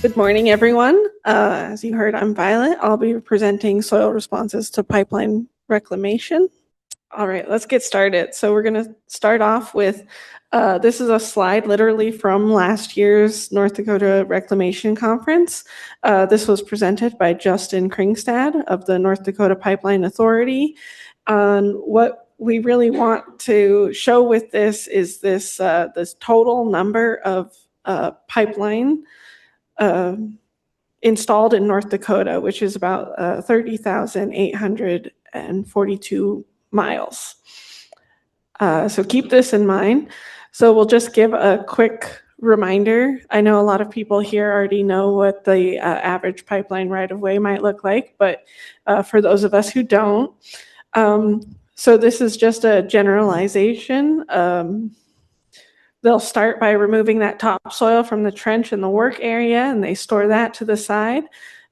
Good morning, everyone. As you heard, I'm Violet. I'll be presenting soil responses to pipeline reclamation. All right, let's get started. So we're going to start off with, this is a slide literally from last year's North Dakota Reclamation Conference. This was presented by Justin Kringstad of the North Dakota Pipeline Authority. What we really want to show with this is this total number of pipeline installed in North Dakota, which is about 30,842 miles. So keep this in mind. So we'll just give a quick reminder. I know a lot of people here already know what the average pipeline right-of-way might look like, but for those of us who don't, so this is just a generalization. They'll start by removing that topsoil from the trench in the work area, and they store that to the side.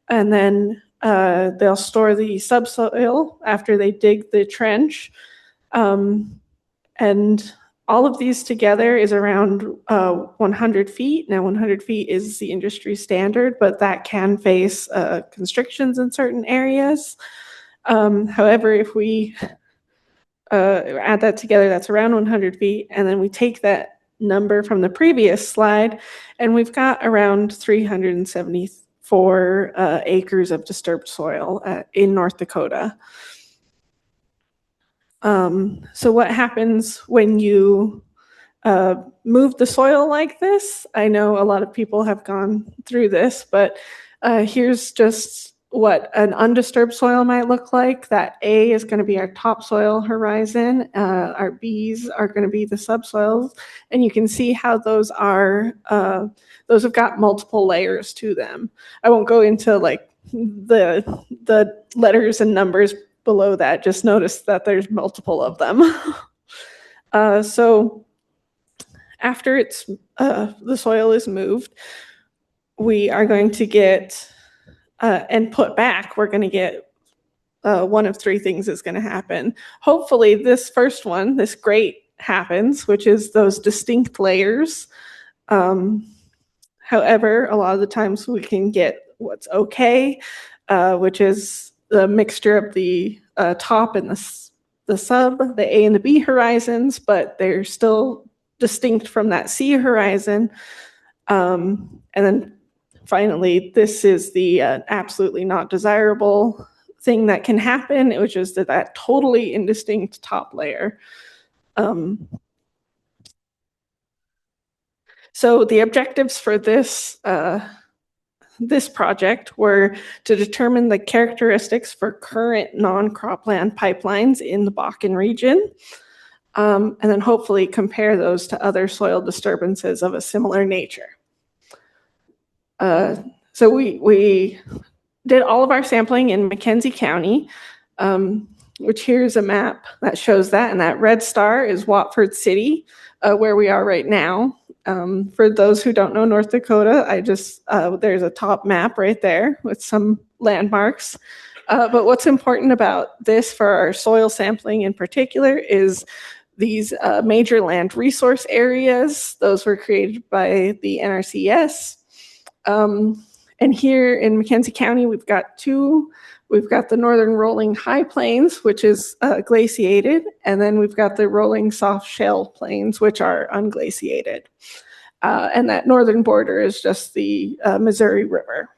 And then they'll store the subsoil after they dig the trench. And all of these together is around 100 feet. Now, 100 feet is the industry standard, but that can face constrictions in certain areas. However, if we add that together, that's around 100 feet. And then we take that number from the previous slide, and we've got around 374 acres of disturbed soil in North Dakota. So what happens when you move the soil like this? I know a lot of people have gone through this, but here's just what an undisturbed soil might look like. That A is going to be our topsoil horizon. Our Bs are going to be the subsoils. And you can see how those are, those have got multiple layers to them. I won't go into like the letters and numbers below that. Just notice that there's multiple of them. So after it's the soil is moved, we are going to get and put back, we're going to get one of three things is going to happen. Hopefully this first one, this great happens, which is those distinct layers. However, a lot of the times we can get what's okay, which is the mixture of the top and the sub, the A and the B horizons, but they're still distinct from that C horizon. And then finally, this is the absolutely not desirable thing that can happen, which is that totally indistinct top layer. So the objectives for this project were to determine the characteristics for current non-cropland pipelines in the Bakken region, and then hopefully compare those to other soil disturbances of a similar nature. So we did all of our sampling in McKenzie County, which here's a map that shows that, and that red star is Watford City, where we are right now. For those who don't know North Dakota, there's a top map right there with some landmarks. But what's important about this for our soil sampling in particular is these major land resource areas. Those were created by the NRCS. And here in McKenzie County, we've got two. We've got the northern rolling high plains, which is glaciated, and then we've got the rolling soft shale plains, which are unglaciated. And that northern border is just the Missouri River.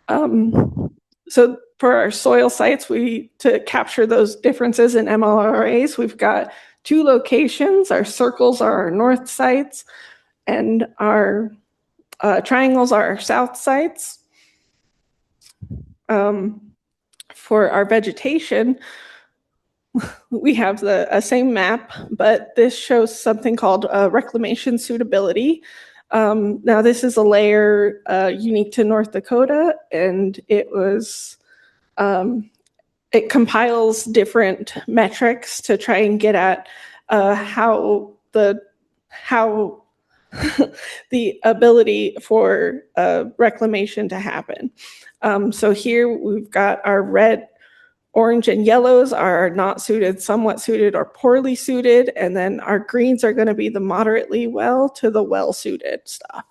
So for our soil sites, to capture those differences in MLRAs, we've got two locations. Our circles are our north sites, and our triangles are our south sites. For our vegetation, we have the same map, but this shows something called reclamation suitability. Now, this is a layer unique to North Dakota, and it compiles different metrics to try and get at how the ability for reclamation to happen. So here we've got our red, orange, and yellows are not suited, somewhat suited, or poorly suited, and then our greens are going to be the moderately well to the well-suited stuff.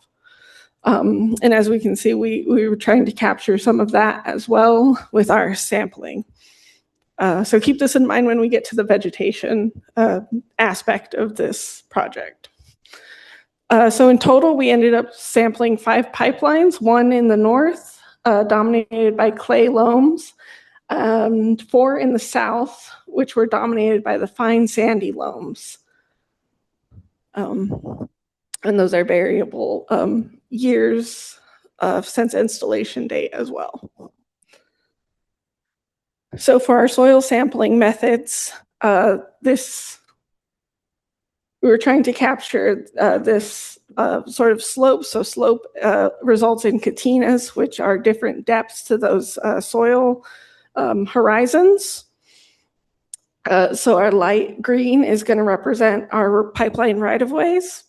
And as we can see, we were trying to capture some of that as well with our sampling. So keep this in mind when we get to the vegetation aspect of this project. So in total, we ended up sampling 5 pipelines, one in the north, dominated by clay loams, and 4 in the south, which were dominated by the fine sandy loams. And those are variable years since installation date as well. So for our soil sampling methods, we were trying to capture this sort of slope. So slope results in catinas, which are different depths to those soil horizons. So our light green is going to represent our pipeline right-of-ways.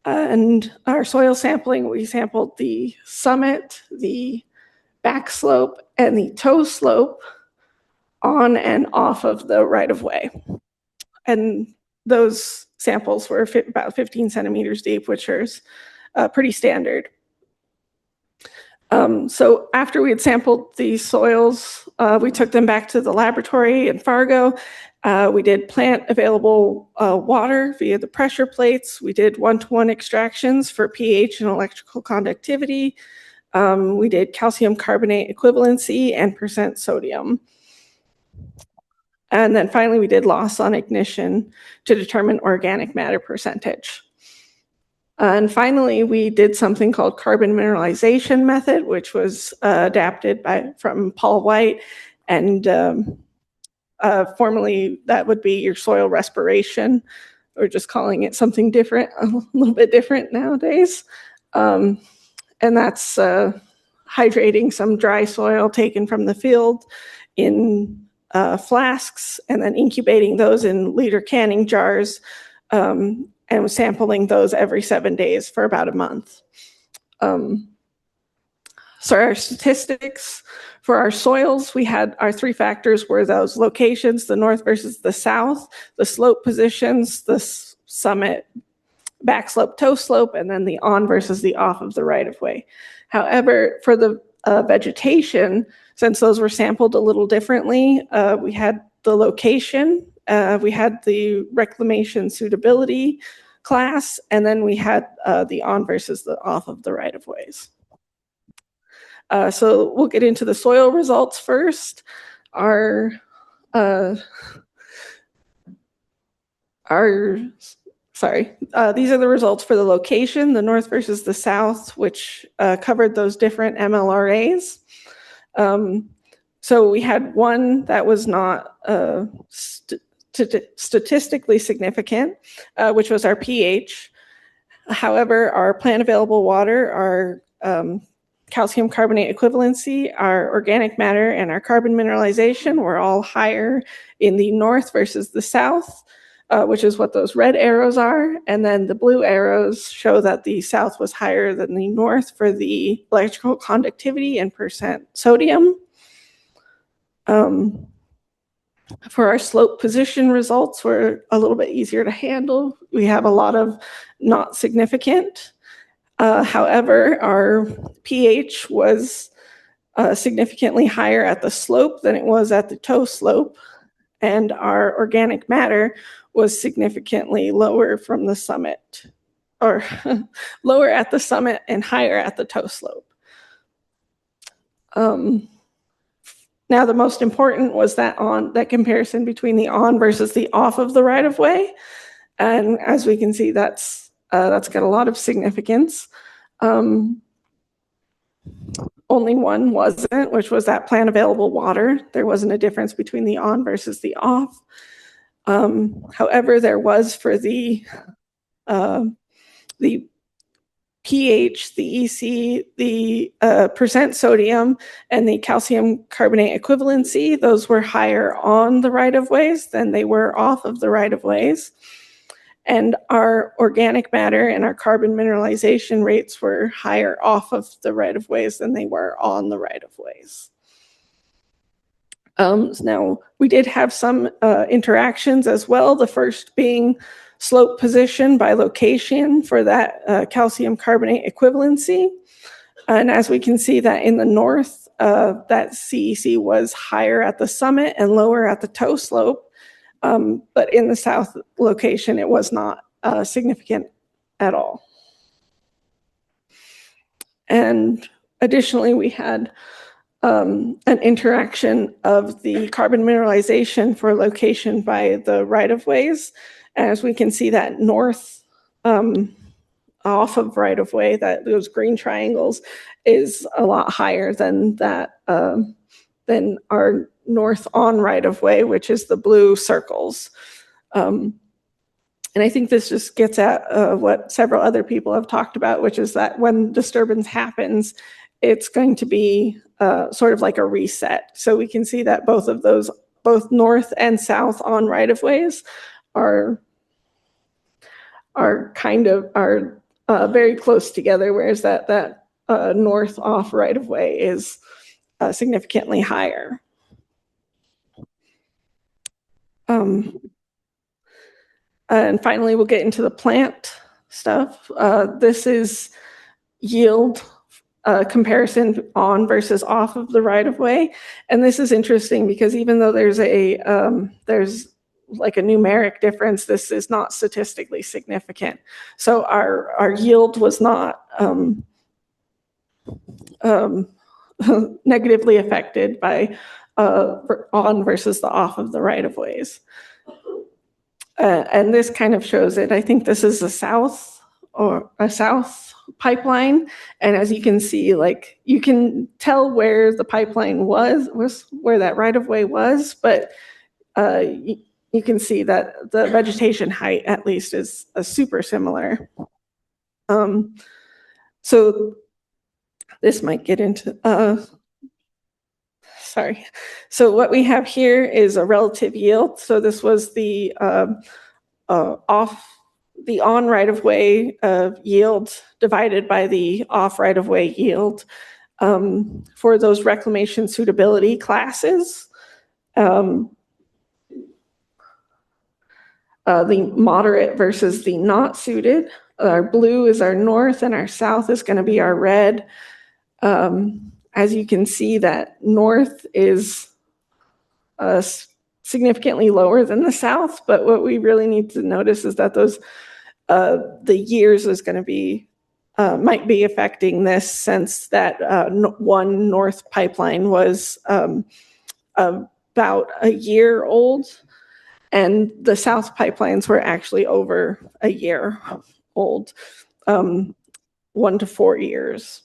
And our soil sampling, we sampled the summit, the back slope, and the toe slope on and off of the right-of-way. And those samples were about 15 centimeters deep, which is pretty standard. So after we had sampled these soils, we took them back to the laboratory in Fargo. We did plant available water via the pressure plates. We did one-to-one extractions for pH and electrical conductivity. We did calcium carbonate equivalency and percent sodium. And then finally, we did loss on ignition to determine organic matter percentage. And finally, we did something called carbon mineralization method, which was adapted from Paul White. And formerly, that would be your soil respiration. We're just calling it something different, a little bit different nowadays. And that's hydrating some dry soil taken from the field in flasks and then incubating those in liter canning jars and sampling those every 7 days for about a month. So our statistics for our soils, we had our 3 factors were those locations, the north versus the south, the slope positions, the summit, back slope, toe slope, and then the on versus the off of the right-of-way. However, for the vegetation, since those were sampled a little differently, we had the location, we had the reclamation suitability class, and then we had the on versus the off of the right-of-ways. So we'll get into the soil results first. These are the results for the location, the north versus the south, which covered those different MLRAs. So we had one that was not statistically significant, which was our pH. However, our plant available water, our calcium carbonate equivalency, our organic matter, and our carbon mineralization were all higher in the north versus the south, which is what those red arrows are. And then the blue arrows show that the south was higher than the north for the electrical conductivity and percent sodium. For our slope position results were a little bit easier to handle. We have a lot of not significant. However, our pH was significantly higher at the slope than it was at the toe slope, and our organic matter was significantly lower from the summit, or lower at the summit and higher at the toe slope. Now, the most important was that comparison between the on versus the off of the right-of-way, and as we can see, that's got a lot of significance. Only one wasn't, which was that plant available water. There wasn't a difference between the on versus the off. However, there was for the pH, the EC, the percent sodium, and the calcium carbonate equivalency. Those were higher on the right-of-ways than they were off of the right-of-ways. And our organic matter and our carbon mineralization rates were higher off of the right-of-ways than they were on the right-of-ways. Now, we did have some interactions as well, the first being slope position by location for that calcium carbonate equivalency. And as we can see that in the north, that CEC was higher at the summit and lower at the toe slope. But in the south location, it was not significant at all. And additionally, we had an interaction of the carbon mineralization for location by the right-of-ways. As we can see that north off of right-of-way, that those green triangles is a lot higher than that, than our north on right-of-way, which is the blue circles. And I think this just gets at what several other people have talked about, which is that when disturbance happens, it's going to be sort of like a reset. So we can see that both of those, both north and south on right-of-ways are kind of very close together, whereas that north off right-of-way is significantly higher. And finally, we'll get into the plant stuff. This is yield comparison on versus off of the right-of-way. And this is interesting because even though there's like a numeric difference, this is not statistically significant. So our yield was not negatively affected by on versus the off of the right-of-ways. And this kind of shows it. I think this is a south pipeline. And as you can see, like you can tell where the pipeline was where that right-of-way was, but you can see that the vegetation height at least is super similar. So this might get into, sorry. So what we have here is a relative yield. So this was the on right-of-way yield divided by the off right-of-way yield for those reclamation suitability classes. The moderate versus the not suited. Our blue is our north and our south is going to be our red. As you can see, that north is significantly lower than the south, but what we really need to notice is that those the years is going to be might be affecting this, since that one north pipeline was about a year old, and the south pipelines were actually over a year old, 1 to 4 years.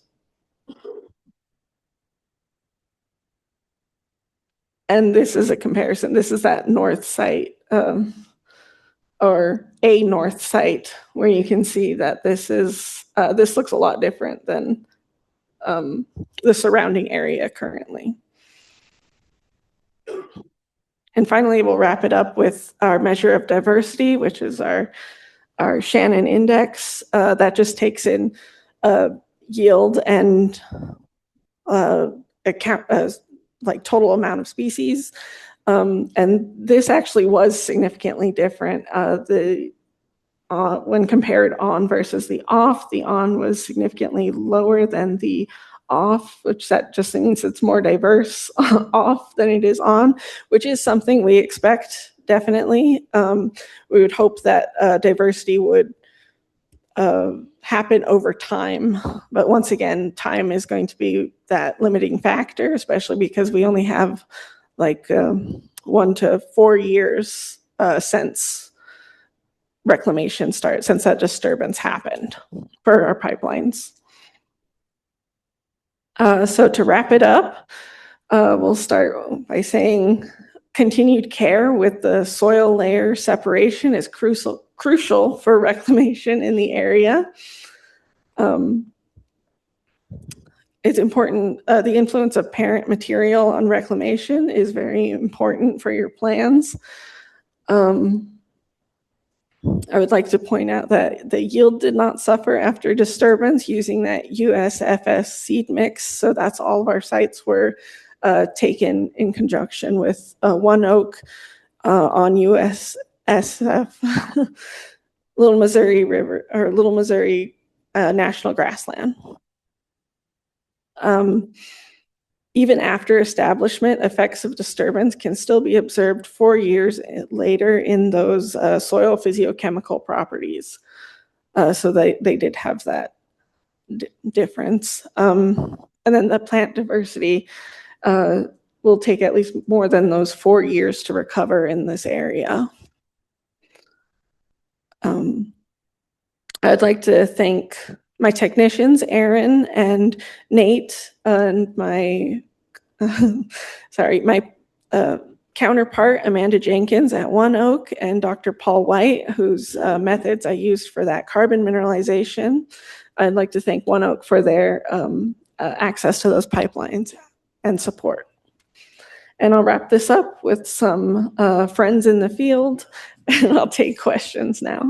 And this is a comparison. This is that north site, or a north site, where you can see that this is this looks a lot different than the surrounding area currently. And finally, we'll wrap it up with our measure of diversity, which is our Shannon index. That just takes in yield and like total amount of species. And this actually was significantly different. When compared on versus the on was significantly lower than the off, which that just means it's more diverse off than it is on, which is something we expect, definitely. We would hope that diversity would happen over time. But once again, time is going to be that limiting factor, especially because we only have like 1 to 4 years since reclamation started, since that disturbance happened for our pipelines. So to wrap it up, we'll start by saying continued care with the soil layer separation is crucial for reclamation in the area. It's important. The influence of parent material on reclamation is very important for your plans. I would like to point out that the yield did not suffer after disturbance using that USFS seed mix. So that's all of our sites were taken in conjunction with One Oak on USSF. Little Missouri River or Little Missouri National Grassland. Even after establishment, effects of disturbance can still be observed 4 years later in those soil physiochemical properties. So they did have that difference. And then the plant diversity will take at least more than those 4 years to recover in this area. I'd like to thank my technicians, Aaron and Nate, and my my counterpart, Amanda Jenkins at One Oak, and Dr. Paul White, whose methods I used for that carbon mineralization. I'd like to thank One Oak for their access to those pipelines and support. And I'll wrap this up with some friends in the field, and I'll take questions now.